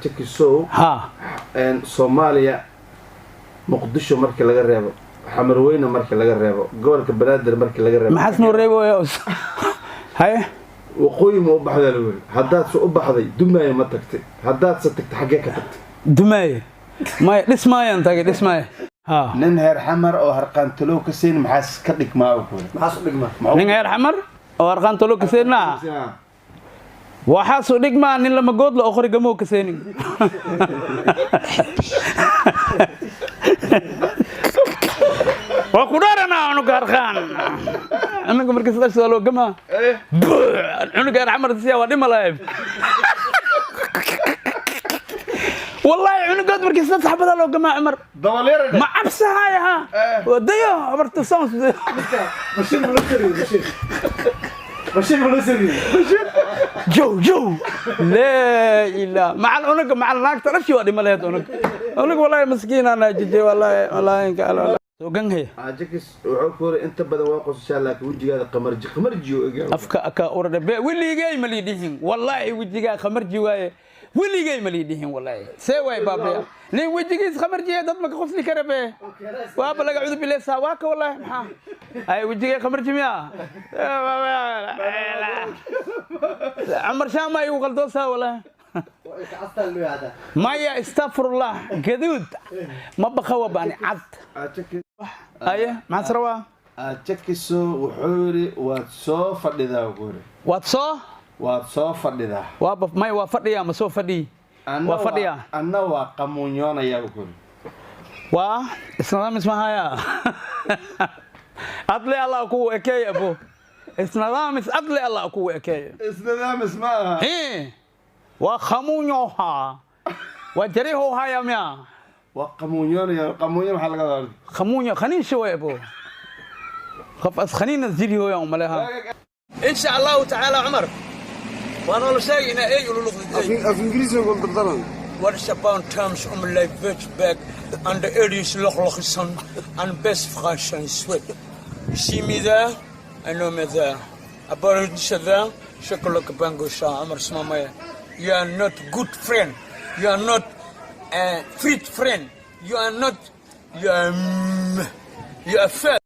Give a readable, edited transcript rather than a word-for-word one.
ajakisow Soomaaliya muqdisho markii laga reebo xamarweyne markii laga reebo gobolka banaadir markii laga reebo maxaad noo reebo hay waqooyi ma u baxday lagu haddaad soo u baxday dumaaye ma tagtay haddaad sa tagtay xagee ka tagtay dumaaye ma dhismaayaan tagay dhismaaye nin heer xamar oo harqaan talow ka seen maxaas ka dhigmaa oo kale maxaas u dhigmaa nin heer xamar oo harqaan talow ka seenna waxaas u dhigmaa nin lama good la oqri gamoo ka seenin waa ku dharana unuga harqaan anaga markii sidaas loo gamaa unuga heer xamar siya waa dhimalaayb والله عنقود مركز صح بدل لو جماعة عمر ما عبسها يا ها وديو عبرت الصوت بشير جو لا إله مع العنق مع الناق تعرف شو هذه ملهت عنق والله مسكين أنا جدي والله إنك الله وجن هي عجكس وعفور أنت بدأ واقص إن شاء الله وجهي هذا قمرجي أفكا أورد واللي جاي مليدين والله وجهي قمرجي واي واللي جاي مليدين والله سوي بابا ني وجهي قمرجي هذا ما خصني كربه وابا لقى عذب بالله سواك والله أي وجهي قمرجي ميا عمر شام ما يقول دوسا والله ما يا استغفر الله كذود ما بخوا باني عد ايه مع سروا اجكسو وحوري واتسو فديدا وغوري واتسو فديدا وابا ما وافديا ما سو فدي وافديا انا وقمونيونا يا وغوري اسلام اسمها يا اطلع الله كو اكي ابو اسلام اطلع الله كو اكي اسلام اسمها ايه وخمونيوها وجريهوها يا ميا وقمونيون محل قدر خمونيو خلينا شوي ابو خف خلينا نزيد هو يوم مالها ان شاء الله تعالى عمر وانا ولا شيء انا اي يقولوا في انجليزي يقول بالضبط What is about terms om life bitch back and the areas lochlochson and best fashion sweat. See me there, I know me there. About this there, shakaloka bango sha Amar Smamaya. You are not good friend. You are not a fit friend. You are not. You are fat.